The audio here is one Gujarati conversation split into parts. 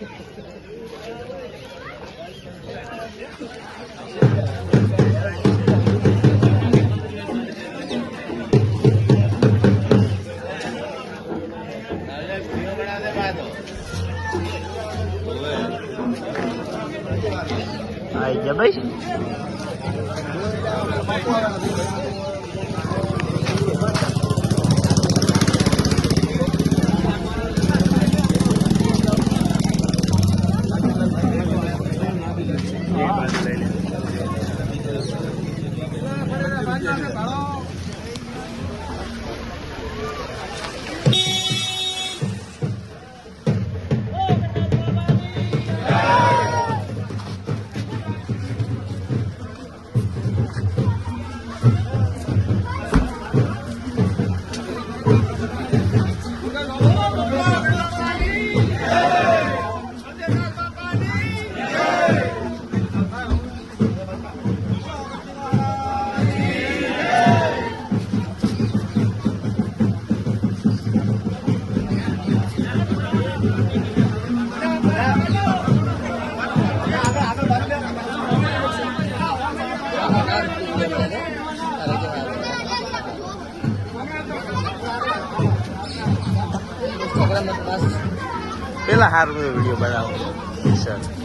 आई जा भाई પેલા હારું વિડીયો બનાવો સર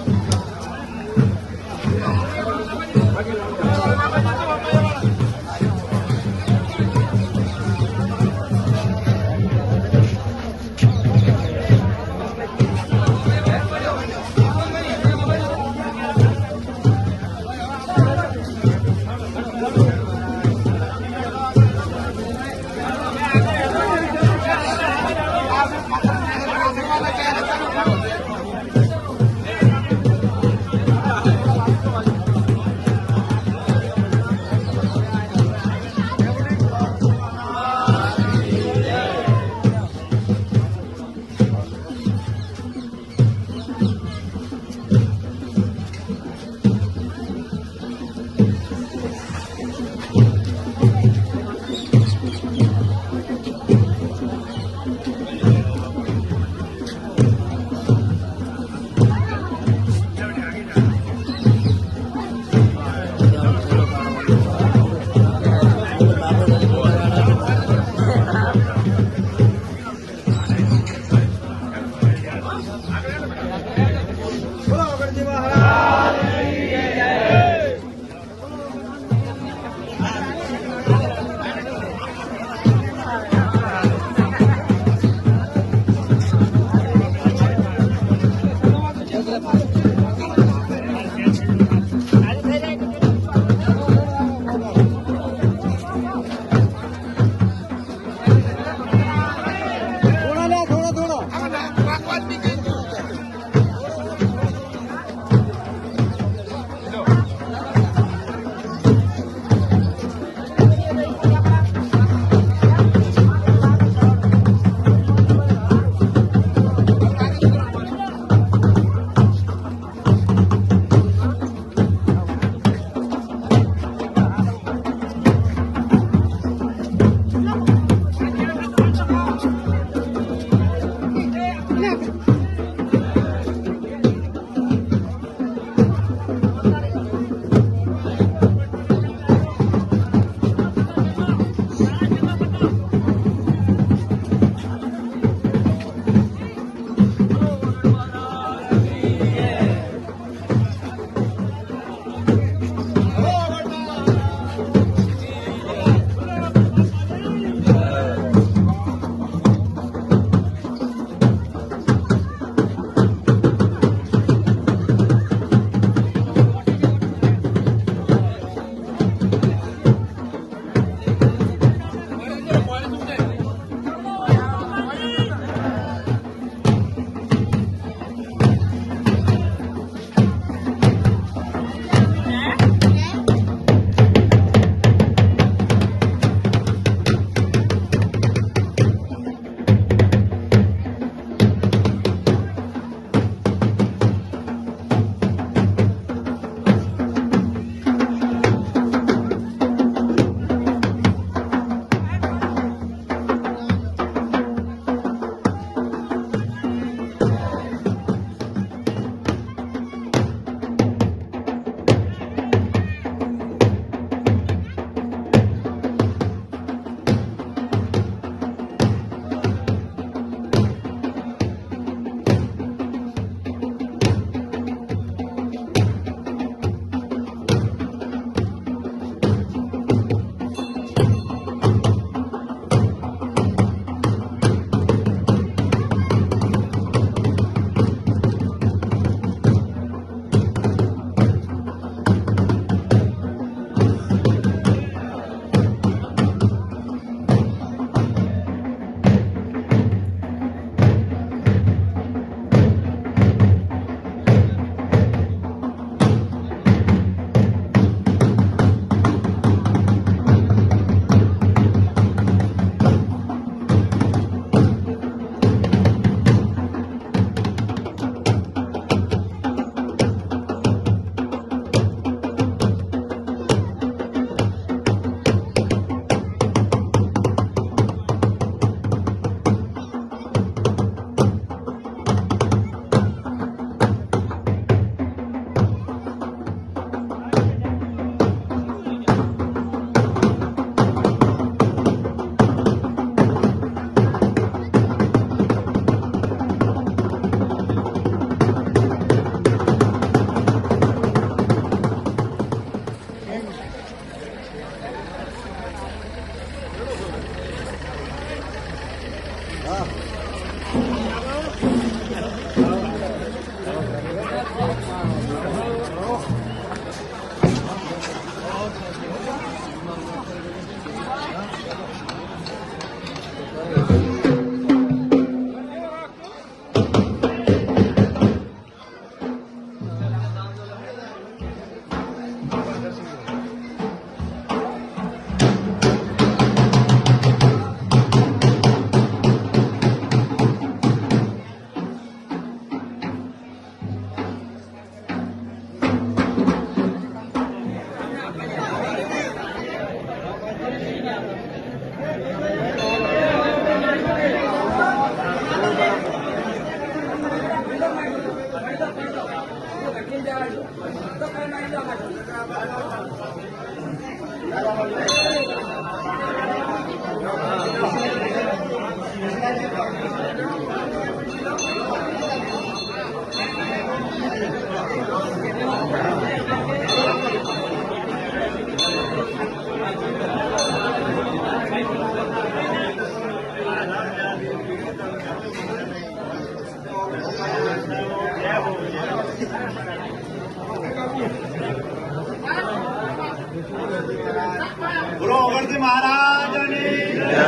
બોલો અગરજી મહારાજની જય.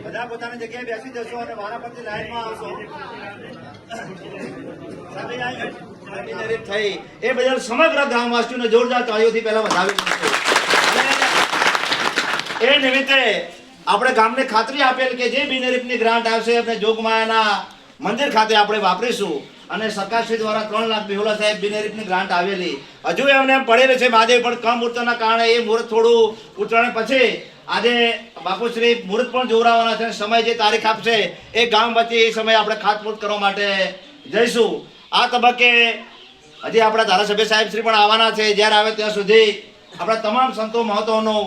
બધા પોતાની જગ્યાએ બેસી જશો અને મારા પરથી લાઈનમાં આવશો. થઈ એ બદલ સમગ્ર ગામવાસીઓને જોરદાર તાળીઓથી પહેલા વધાવી દઈશું. એ નિમિત્તે આપણે ગામને ખાતરી આપેલ કે જે બિનહરીફની ગ્રાન્ટ આવશે આપણે જોગમાયાના મંદિર ખાતે આપણે વાપરીશું અને સરકારશ્રી દ્વારા 3 લાખ બિહોલા સાહેબ બિનહરીફની ગ્રાન્ટ આવેલી હજુ એમને એમ પડેલી છે મહાદેવ પણ કમ મુહૂર્તના કારણે એ મુહૂર્ત થોડું ઉતરાણ પછી આજે બાપુશ્રી મુહૂર્ત પણ જોવરાવાના છે. સમય જે તારીખ આપશે એ ગામ વચ્ચે એ સમય આપણે ખાતમુહૂર્ત કરવા માટે જઈશું. આ તબક્કે હજી આપણા ધારાસભ્ય સાહેબ શ્રી પણ આવવાના છે. જ્યારે આવે ત્યાં સુધી આપણા તમામ સંતો મહત્વનું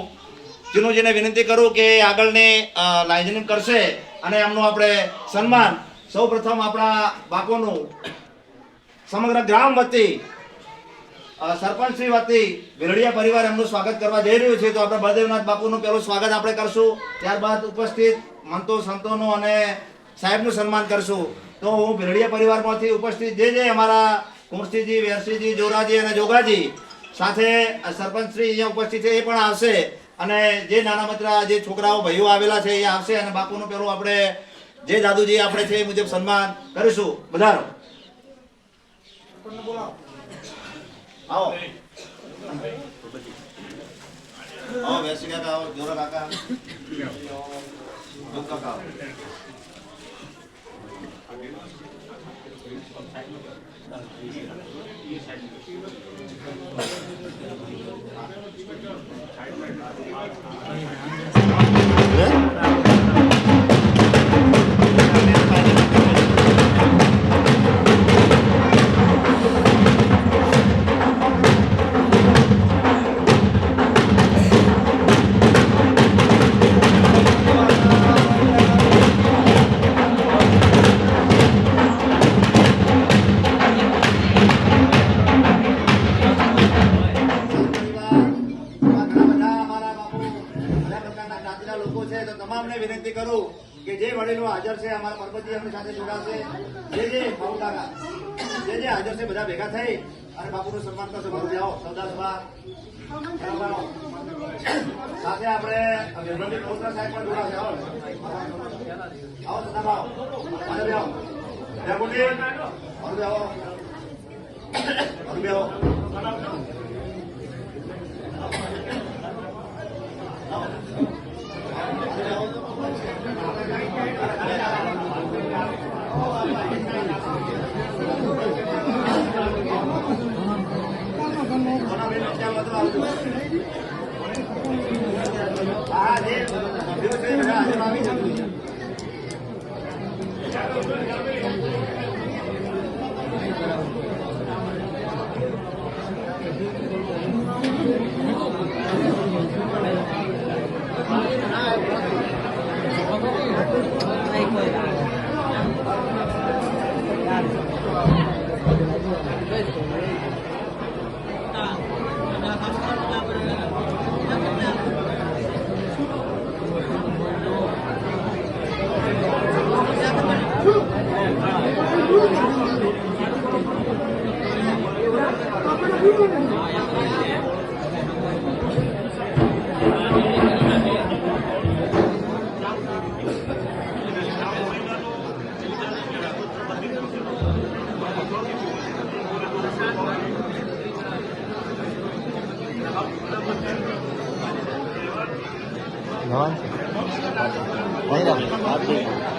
જીનુજીને વિનંતી કરું કે આગળની લાઇઝનિંગ કરશે અને એમનું આપણે સન્માન સૌ પ્રથમ આપણા બાપુનું સમગ્ર ગ્રામ વતી સરપંચ શ્રી વતી ભીલડિયા પરિવાર એમનું સ્વાગત કરવા જઈ રહ્યું છે. તો આપણે બળદેવનાથ બાપુનું પહેલું સ્વાગત આપણે કરશું. ત્યારબાદ ઉપસ્થિત મંતો સંતોનું અને સાહેબનું સન્માન કરશું. તો હું ભીલડિયા પરિવારમાંથી ઉપસ્થિત જે અમારા કુંવરસિંહજી, વેરસિંહજી, જોરાજી અને જોગાજી સાથે સરપંચ શ્રી અહીંયા ઉપસ્થિત છે એ પણ આવશે અને જે નાના મતરા જે છોકરાઓ ભાઈઓ આવેલા છે એ આવશે અને બાપુનું પેલું આપણે જે દાદુજી આપણે છે એ મુજબ સન્માન કરીશું. બધાનો આવો આવો વેસી કાકા, આવો જોરા કાકા, જોગ કાકા આવો. તમામને વિનંતી કરું કે જે વડીલો હાજર છે અમારા પરબતજી એમની સાથે જોડાશે. જે બાપુ કાકા જે હાજર છે બધા ભેગા થઈ અને બાપુનું સન્માન કરશે. બાપુજી આવો. સરદારસભા સાથે આપણે વેરવંતી કૌશલ સાહેબ પણ જોડાશે. આવો આવો સદાભાવ આવો જયકુંડી આવો આવો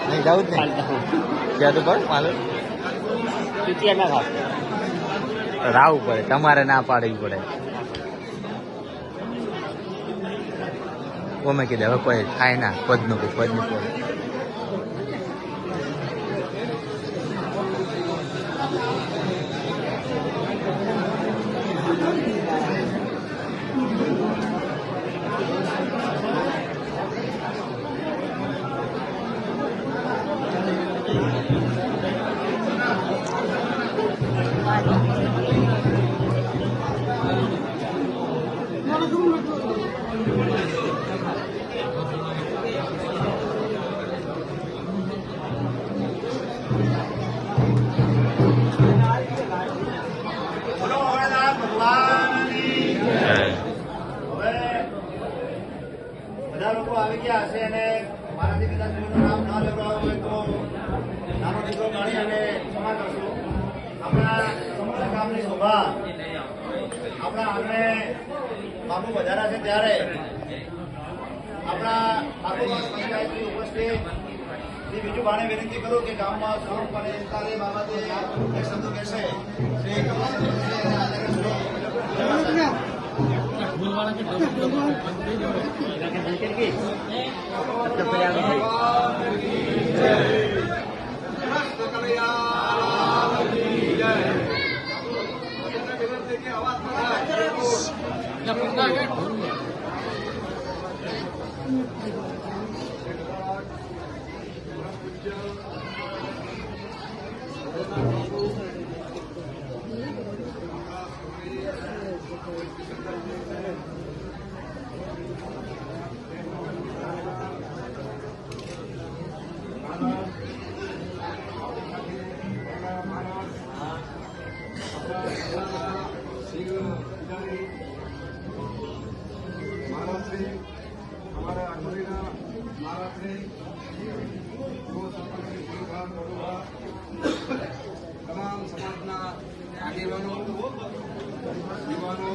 નહીં જવું જ નહીં ક્યાં તો બસ માલુમ રાવવું પડે, તમારે ના પાડવી પડે. અમે કીધું હવે કોઈ થાય ના પદનું પડે. હશે અને મારાથી કદાચ કોઈનું નામ ના લેવડાવવું હોય તો નાનો દીકરો ગણી અને ક્ષમા કરશો. આપણા સમગ્ર ગામની શોભા આપણા આંગણે બાપુ વધારા છે ત્યારે આપણા બાપુવાસ પંચાયતની ઉપસ્થિત બીજું બાને વિનંતી કરું કે ગામમાં સૌ અને એકતાને બાબતે એક શબ્દો કહેશે શ્રી તમામ સમાજના આગેવાનો, યુવાનો,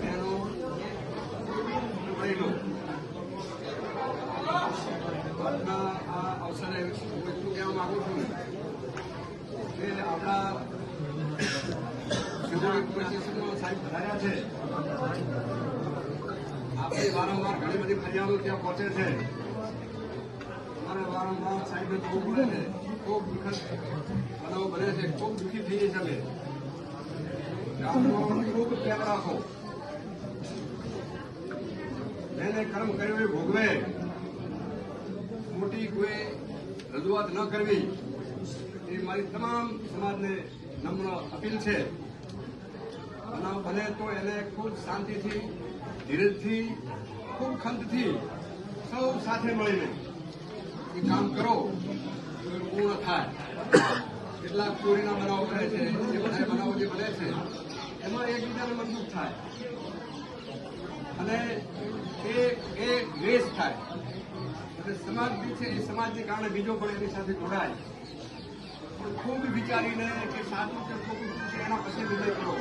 બહેનો, ભાઈઓ, આજના આ અવસરે હું એટલું કહેવા માંગુ છું કે આપણા સાહેબ વધાર્યા છે. આપણે વારંવાર ઘણી બધી ફરિયાદો ત્યાં પહોંચે છે. અમારે વારંવાર સાહેબને જોવું પડે છે. ખૂબ દુઃખદ બનાવો બને છે. ખૂબ દુઃખી થઈ જશે. અમે ગામનો ખૂબ પ્રેમ રાખો. જેને કર્મ કર્યું એ ભોગવે. મોટી કોઈ રજૂઆત ન કરવી એ મારી તમામ સમાજને નમ્ર અપીલ છે. બનાવ બને તો એને ખૂબ શાંતિથી, ધીરજથી, ખૂબ ખંતથી સૌ સાથે મળીને એ કામ કરો તો એ પૂર્ણ થાય. કેટલાક ચોરીના બનાવો બને છે, એ બધા બનાવો જે બને છે એમાં એકબીજાને મજબૂત થાય અને એ દ્વેષ થાય અને સમાજ બી છે એ સમાજને કારણે બીજો પણ એની સાથે જોડાય. પણ ખૂબ વિચારીને કે સાચું કે ખોટું છે એના પછી નિર્ણય કરો.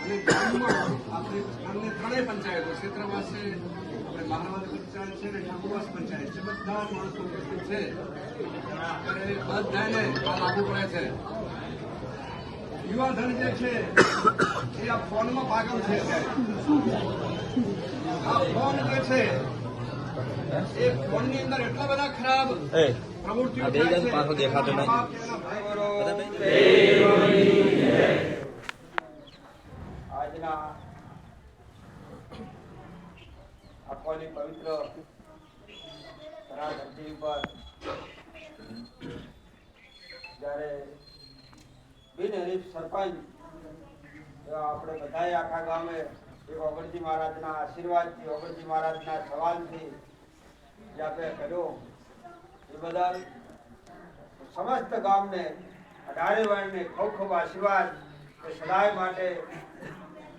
અને ગામમાં આપણે ગામની ત્રણેય પંચાયતો ક્ષેત્રવાસ છે, આપણે મહારાજ પંચાયત છે અને ઠાકોરવાસ પંચાયત છે, બધા જ માણસો ઉપસ્થિત છે. ત્યારે બધાને આ લાગુ પડે છે. યુવાધન જે છે એ આ ફોનમાં પાગલ છે. આ ફોન જે છે એ ફોનની અંદર એટલા બધા ખરાબ પ્રવૃત્તિઓ થાય છે. આજના આખોની પવિત્ર ધરતી ઉપર જ્યારે બિનહરીફ સરપંચ આપણે બધાએ આખા ગામે એક ઓગણજી મહારાજના આશીર્વાદથી, ઓગણજી મહારાજના સવાલથી જે આપણે કર્યો એ બદલ સમસ્ત ગામને 18 વર્ણને ખૂબ ખૂબ આશીર્વાદ કે સદાય માટે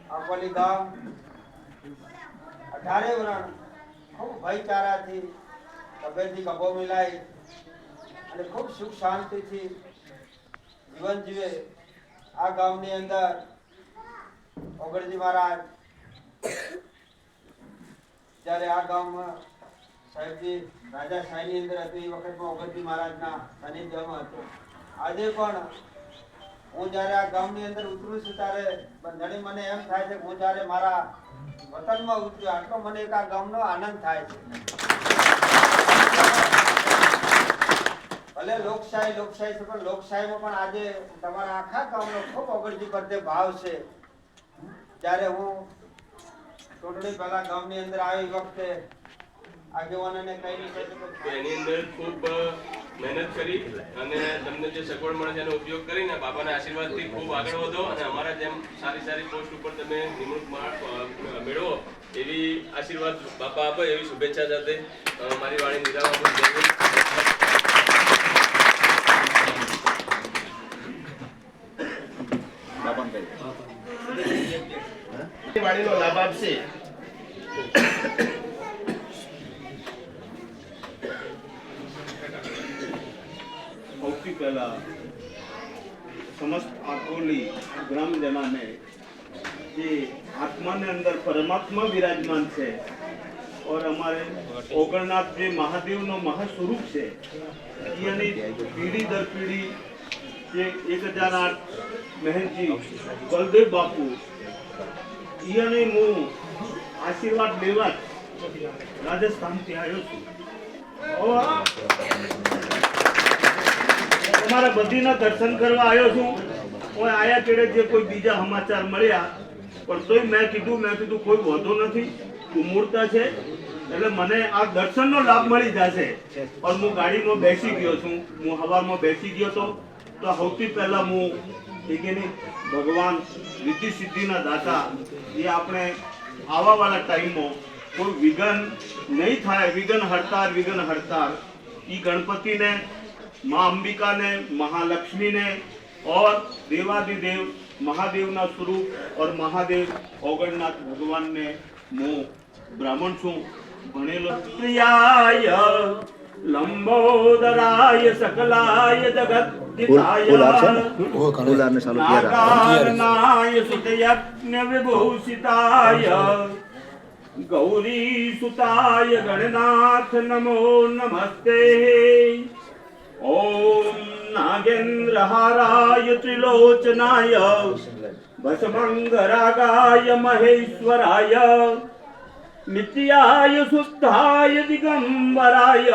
આંબોલી ગામ 18 વર્ણ ખૂબ ભાઈચારાથી તબેથી ગભો મિલાઈ અને ખૂબ સુખ શાંતિથી જીવન જીવે. આ ગામની અંદર ઓગણજી મહારાજ જ્યારે આ ગામમાં સાહેબજી રાજાશાહીની અંદર હતું એ વખતમાં ઓગણજી મહારાજના સાનિધ્યમાં હતો. આજે પણ હું જ્યારે આ ગામની અંદર ઉતરું છું ત્યારે બંધણી મને એમ થાય છે હું જ્યારે મારા વતનમાં ઉતર્યો આટલો મને એક આ ગામનો આનંદ થાય છે. ભલે લોકશાહી છે પણ લોકશાહીમાં પણ આજે તમારા આખા ગામનો ખૂબ ઓગણજી પ્રત્યે ભાવ છે. જ્યારે હું ચૂંટણી પહેલા ગામની અંદર આવી વખતે આગેવાનોને કઈ એની અંદર ખૂબ મહેનત કરી અને તમને જે સગવડ મળે છે એનો ઉપયોગ કરીને બાબાના આશીર્વાદથી ખૂબ આગળ વધો અને અમારા જેમ સારી સારી પોસ્ટ ઉપર તમે નિમણૂક મેળવો એવી આશીર્વાદ બાપા આપે એવી શુભેચ્છા સાથે મારી વાણી નિરાવા વાણીનો લાભ આપશે. પહેલા સમસ્ત આકોલી ગ્રામજનાને જે આત્માને અંદર પરમાત્મા વિરાજમાન છે और हमारे ओगरनाथ जे महादेव नो महास्वरूप છે यानी पीढ़ी दर पीढ़ी જે 1008 મહેનજી બલદેવ બાપુ ઈયાને હું આશીર્વાદ લેવા રાજસ્થાનથી આવ્યો છું તમારા બધીના દર્શન કરવા આવ્યો છું કોઈ આયા કેડે જે કોઈ બીજા સમાચાર મળ્યા પણ તોય મેં કીધું કોઈ વાંધો નથી ઉમૂળતા છે એટલે મને આ દર્શનનો લાભ મળી જશે પણ હું ગાડીમાં બેસી ગયો છું હું હવામાં બેસી ગયો તો સૌથી પહેલા હું ભગવાન રીતિ સિદ્ધિના દાતા એ આપણે આવાવાળા ટાઈમમાં કોઈ વિઘન નહીં થાય વિઘન હડતાર એ ગણપતિને माँ अंबिका ने महालक्ष्मी ने और देवादिदेव महादेव ना स्वरूप और महादेव ओगरनाथ भगवान ने मो ब्राह्मण छू भणेलो प्रियाय लंबोदराय सकलाय जगद्दिताय नागार्नाय सुतयज्ञ विभूषिताय गौरी सुताय गणनाथ नमो नमस्ते ओम नागेन्द्रहाराय त्रिलोचनाय भस्मंगरागाय महेश्वराय नित्याय शुद्धाय दिगंबराय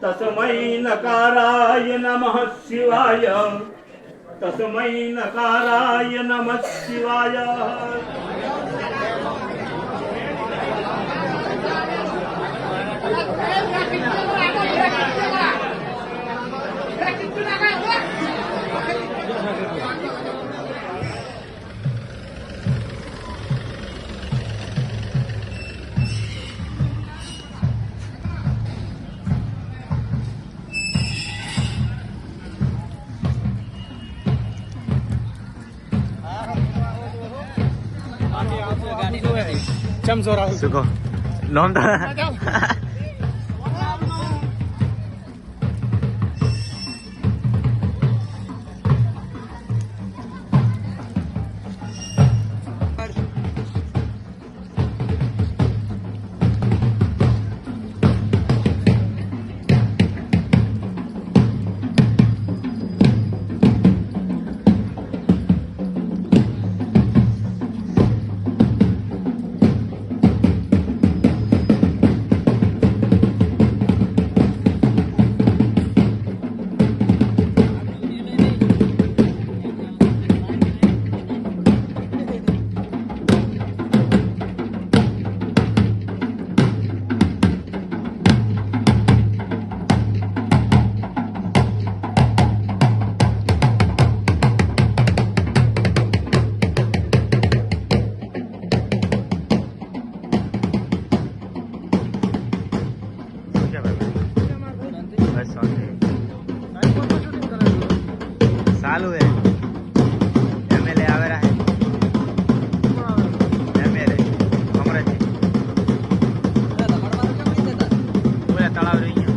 तस्मै नकाराय नमः शिवाय तस्मै नकाराय नमः शिवाय सुको नोंद चालू है एमएलए आवेरा है एमएलए अमराज पूरा तलाव रही है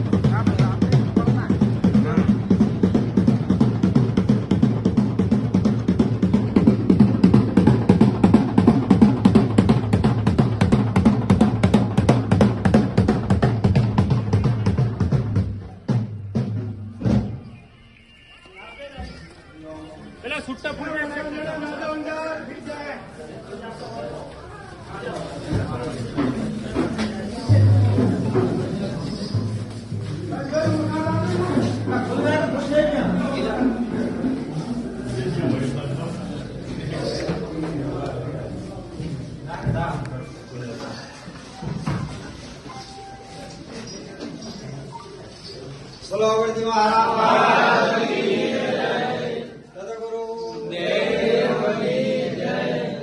बोलो अवधि महाराज की जय, सद्गुरु देव की जय।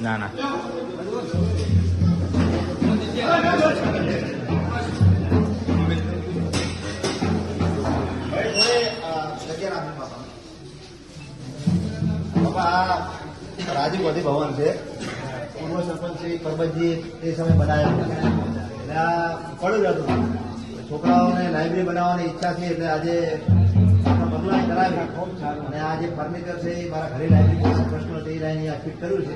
ના ના રાજીવ ગાંધી ભવન છે પૂર્વ સરપંચ શ્રી પરબતજી એ સમય બનાવ્યા એટલે આ પડ્યું હતું છોકરાઓને લાઇબ્રેરી બનાવવાની ઈચ્છા છે એટલે આજે પગલાં કરાવી અને આ જે ફર્નિચર છે એ મારા ઘરે લાઇબ્રેરી પ્રશ્નો તે અહીંયા ફિટ કર્યું છે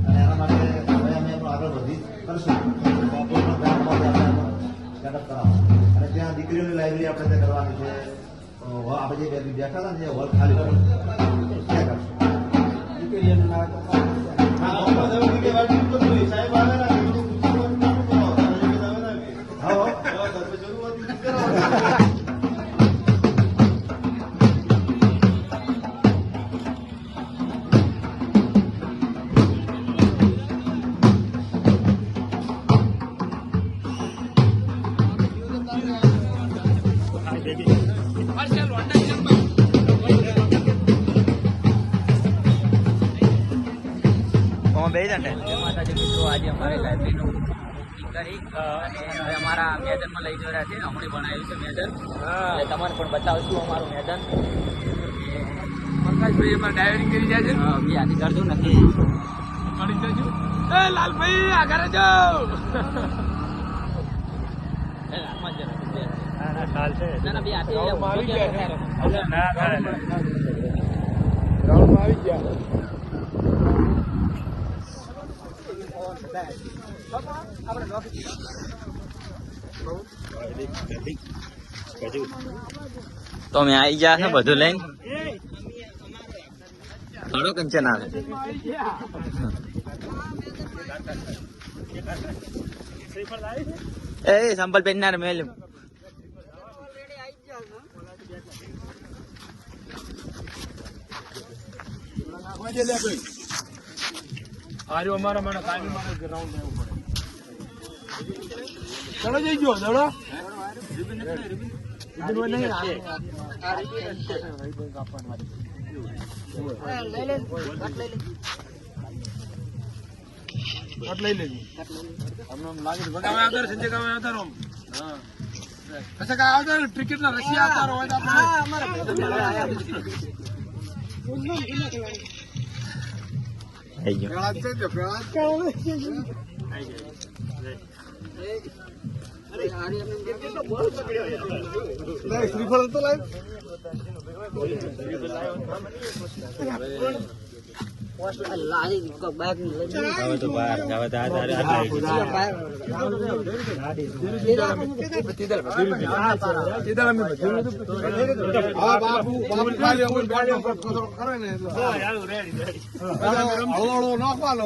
અને એના માટે હવે અમે એનું આગળ વધી કરશું બપોરના ગ્રાઉન્ડમાંથી આપણે એનો સેટઅપ કરાવવાનું અને ત્યાં દીકરીઓની લાઇબ્રેરી આપણે ત્યાં કરવાની છે આપણે જે બેઠા હતા ને જે હોલ ખાલી કર્યો ત્યાં કરશું દીકરીઓનું નામ બે જણ માતાજી મિત્રો આજે અમારે લાઇબ્રેરીનું કરી અને હવે અમારા મેદાનમાં લઈ જઈ રહ્યા છે હમણાં બનાવ્યું છે મેદાન એટલે તમારે પણ બતાવશું અમારું મેદાન પંકજભાઈ એમાં ડાયરિંગ કરી જાય છે બી આજે કરજો નથી કરી દેજો એ લાલભાઈ આગળ જાઓ ના બે આથી આવી ગયા તો અમે આવી ગયા છે બધું લઈને થોડો કંચન આવે એ સંપલ પહેરનાર મેલ આજો અમારા મને કાયમી મારે ગ્રાઉન્ડ રહેવું પડે ચલો જઈ ગયો દડો લઈ લેજો અમને લાગે વગાવે આવતા સંજય ગામે આવતા રહો હા પછી કા આવતા ટિકિટ ના રશિયા આવતા રહો તો આપણે અમારા થઈ ગયો શ્રીફળ તો લાવ હવે તો બહાર હવે તો નાખવાનો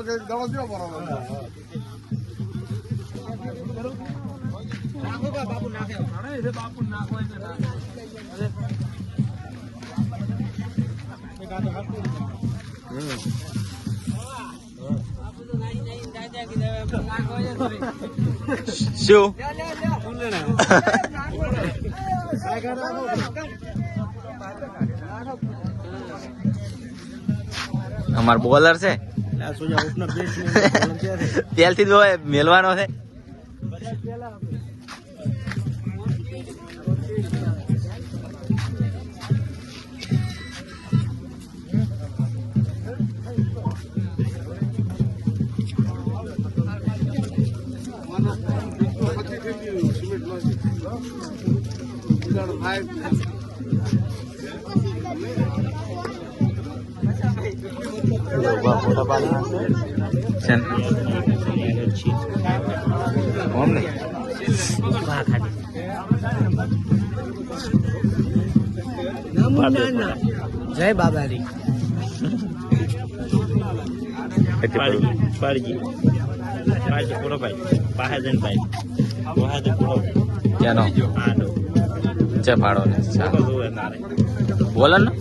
દડો દો બરોબર બાપુ નાખે બાપુ નાખો શું અમાર બોલર છે ત્યારથી જ મેલવાનો છે ફોટા પાડવાના છે અમને જય બાબારી પાડજી પૂરો ભાઈ બહાદન ભાઈ ક્યાંનો છે પાડો ને બોલો ને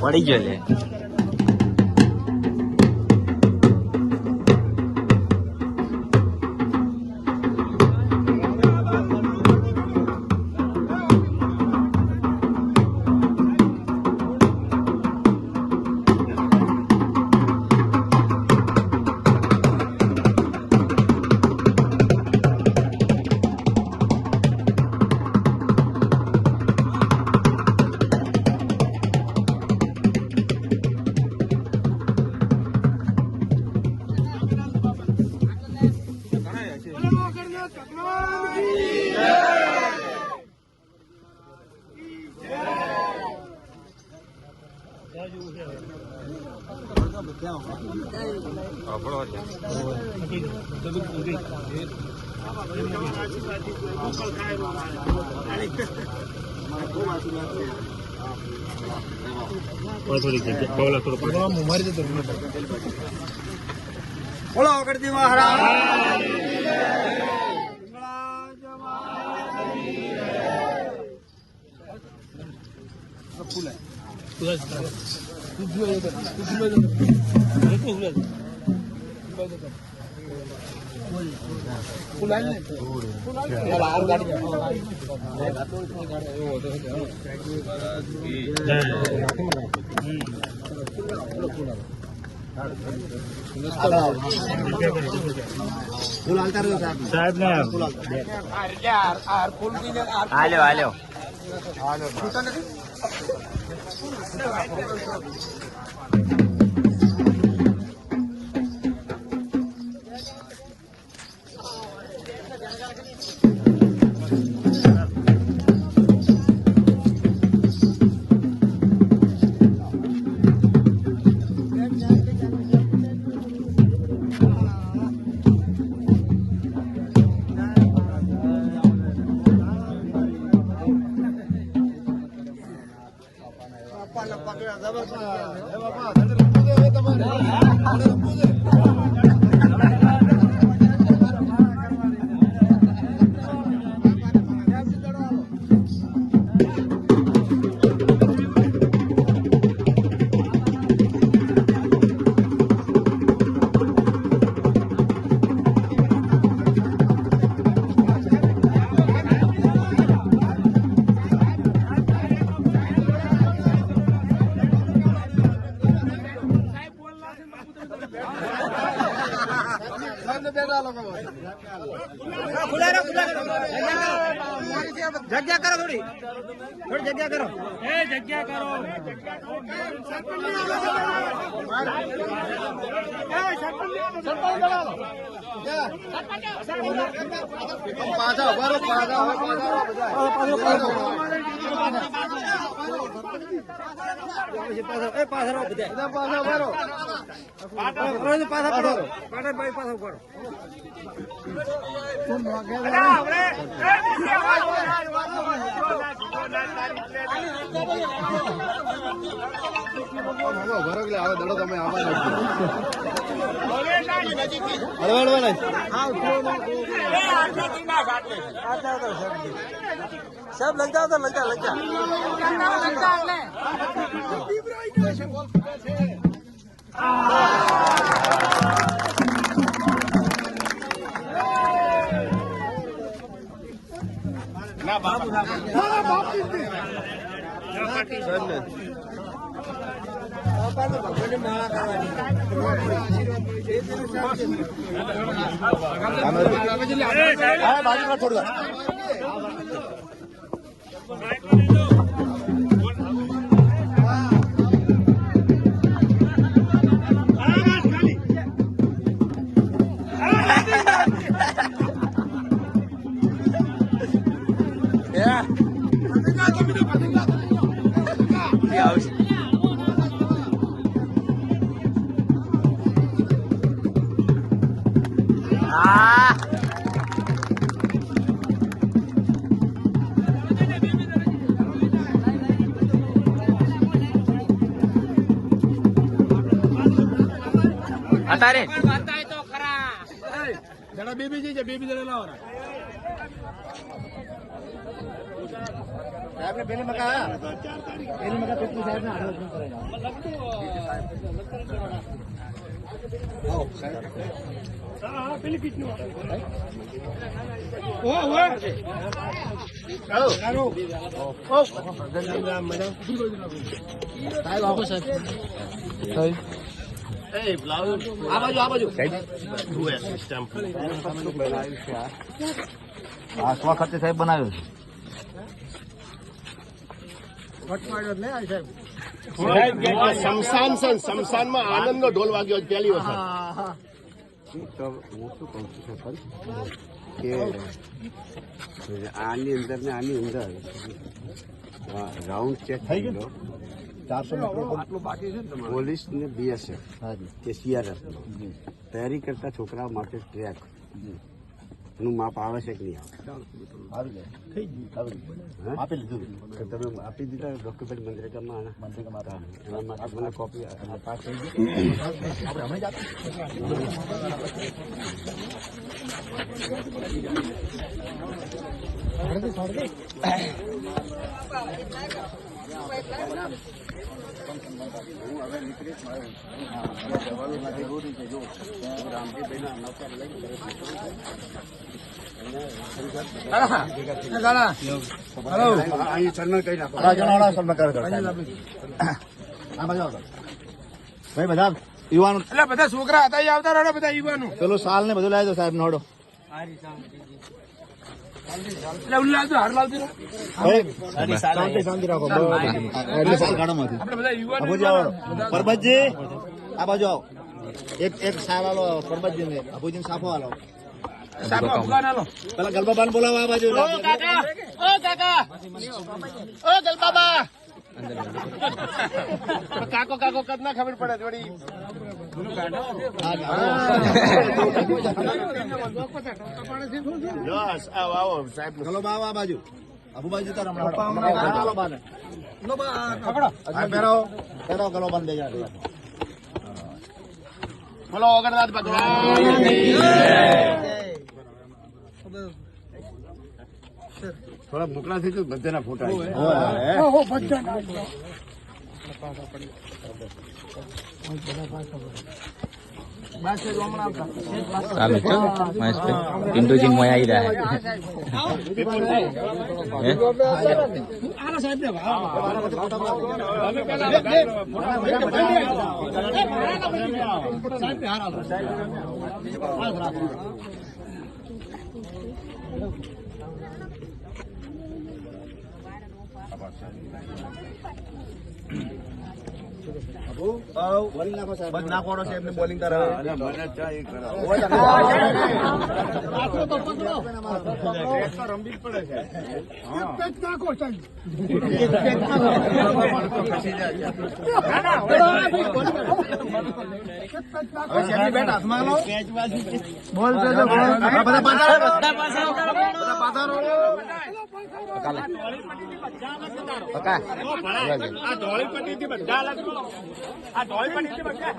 પડી ગયો લે બોલો ગણપતિ મહારાજ સાહેબ ને હાલ્યો જગ્યા કરો થોડી જગ્યા કરો જગ્યા કરો પાછા ઉભા सब लग जाओ तो लग जा ना बाबू ना અતારે જણા બેબી જઈ બેબી જણા લાવો સાહેબ ને પેલી મકા પેલી સાહેબ ને હા પેલી પીચ નું સાહેબ આપો સાહેબ આ બાજુ આ વખતે સાહેબ બનાવ્યું છે શમશાનમાં આનંદનો ઢોલ વાગ્યો પહેલી વખત હું શું કહું છું સરપંચ કે આની અંદર ને આની અંદર રાઉન્ડ ચેક થઈ ગયો 400 મીટર આટલું બાકી છે ને તમારે પોલીસ ને બીએસએફ કે સીઆરએફ તૈયારી કરતા છોકરાઓ માટે ટ્રેક નું માપ આવે છે કે નહીં આવે? થઈ ગયું આપી લીધું. તમે આપી દીધા ડોક્યુમેન્ટ મનરેગામાં એના માટે મને કોપી પાસ થઈ ગઈ. આપણે હમણાં જ હું હવે નીકળીશ મારે જવાનું નથી દૂરી છે. જો રામજીભાઈના નોકર લઈને અહીં સન્માન કરી નાખો. ભાઈ બધા યુવાનો એટલે બધા છોકરા હતા આવતા રહો બધા યુવાનો પેલું સાલ ને બધું લાવી દો સાહેબ નોડો. એટલે ઉલ્લા આવજો હાર લાવજો શાંતિ રાખો. એટલે સાલ ગાડોમાંથી આપણે બધા યુવાનો અબુજી આવો. પરબતજી આ બાજુ આવો. એક સાલ આલો પરબતજી ને અબુજી સાફો આલો. સાહેબ ભગવાન આલો પેલા ગલબાબાને બોલાવો આ બાજુ. કાકો કાકો કદ ના ખબર પડે થોડી યસ આવો આવો સાહેબ. ચલો બા આવો આ બાજુ. અબુબાજી તાર હમણાં ચાલો બાને પકડો. પહેરાવો ગલોબાન દે જા. બોલો અગરનાથ ભગવાન. થોડા મોકલા થઈ તો બધાના ફોટા ચાલો ચલ મહેશભાઈ પિન્ટુજી મોય આવી બોલિંગ નાખો સાહેબ. નાખવાનો સાહેબ ને બોલિંગ તારે રમવી પડે છે. બેટ હાથમાં લો. બોલ બધા પાછા પકા આ ધોળી પટ્ટીથી બધા અલગ. આ ધોળી પટ્ટીથી બધા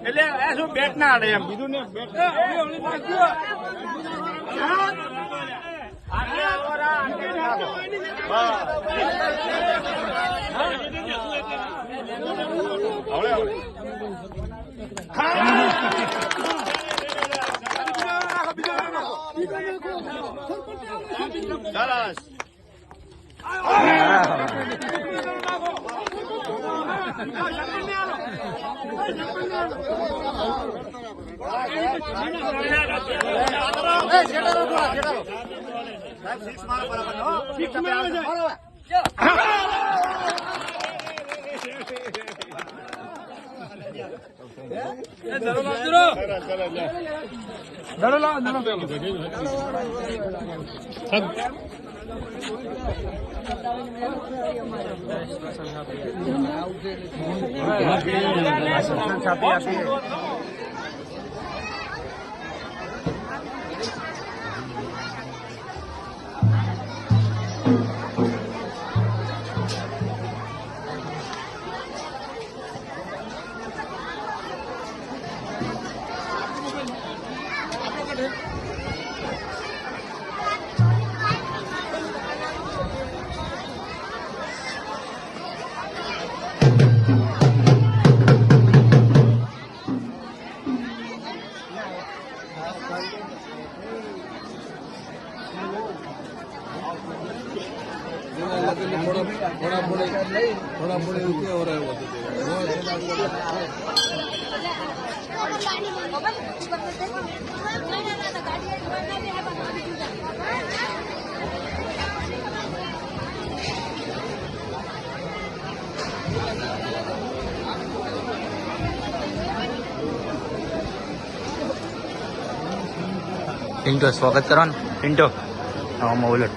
એટલે શું બેટ ના આડે એમ બીજું ને બેટ સરસ. પિન્ટો સ્વાગત કરો ને પિન્ટો હા ઉલટ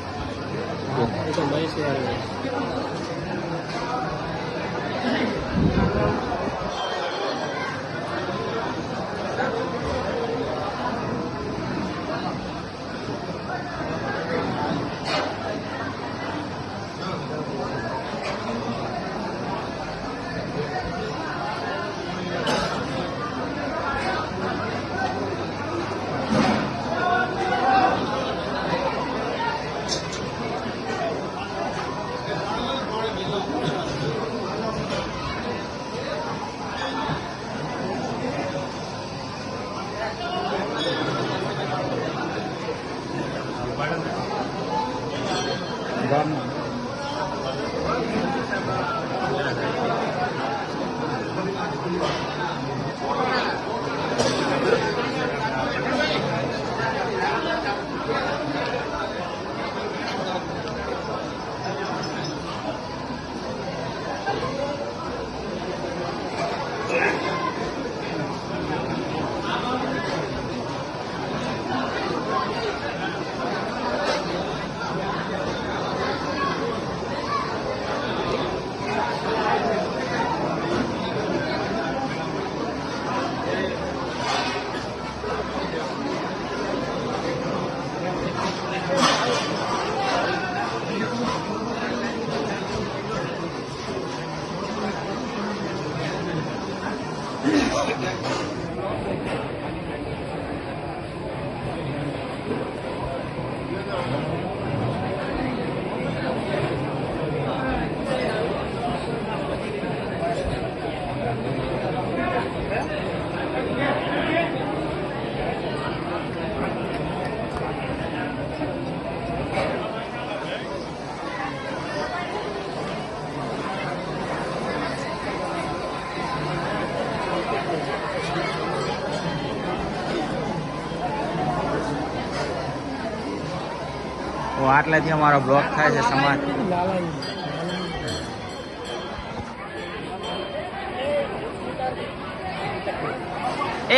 તો આટલેથી અમારો બ્લોક થાય છે સમાજ.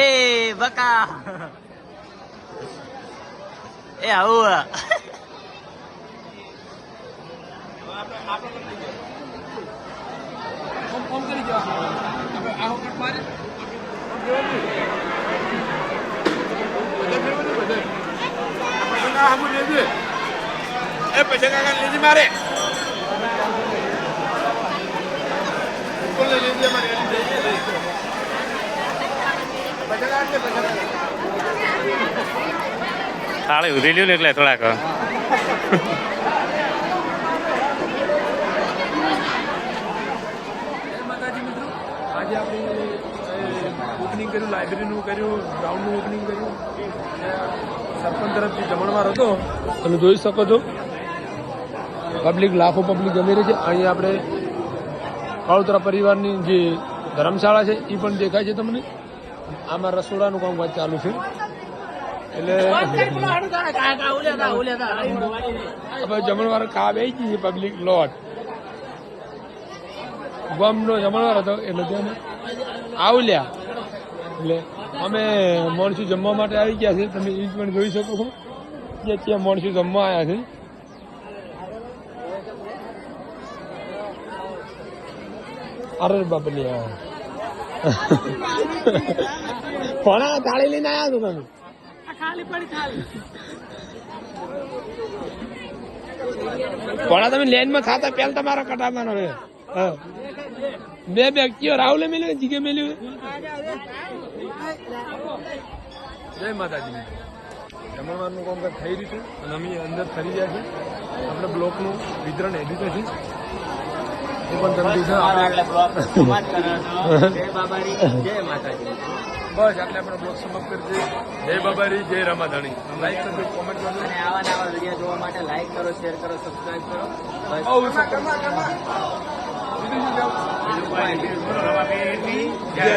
એ બકા એ આવું મારે તાળે ઉધી લ્યું ને એટલે થોડાક આજે આપણે ઓપનિંગ કર્યું, લાઇબ્રેરીનું કર્યું, ગ્રાઉન્ડનું ઓપનિંગ કર્યું. સરપંચ તરફથી જમણવાર હતો, તમે જોઈ શકો છો. પબ્લિક, લાખો પબ્લિક જમી રહી છે. અહીંયા આપણે કાળોતરા પરિવારની જે ધર્મશાળા છે એ પણ દેખાય છે તમને. આમાં રસોડાનું કામકાજ ચાલુ છે. એટલે હવે જમણવાર ખાવા બેસી ગઈ છે પબ્લિક લોટ. ગામનો જમણવાર હતો એટલે ત્યાં આવલ્યા. એટલે અમે માણસો જમવા માટે આવી ગયા છે. તમે એ પણ જોઈ શકો છો કે ત્યાં માણસો જમવા આવ્યા છે. અરે બાપલી કોણા થાળી લઈને આવ્યા છો તમે? કોણા તમે લેનમાં ખાતા પેલા તમારા કટાતા હવે બે વ્યક્તિઓ રાહુલે મેલ્યું, જીગે મેલ્યું. જય માતાજી. જમણવારનું કામકાજ થઈ રહ્યું છે અને અમે અંદર ફરી ગયા છે. આપણે બ્લોકનું વિતરણ એવી છે એ પણ તમે બસ એટલે આપણે બ્લોગ સમાપ્ત કરી દઈએ. જય બાબારી, જય રમાધાણી. લાઈક કરજો, કોમેન્ટ કરજો અને આવા નવા વિડીયો જોવા માટે લાઈક કરો, શેર કરો, સબસ્ક્રાઇબ કરો. જય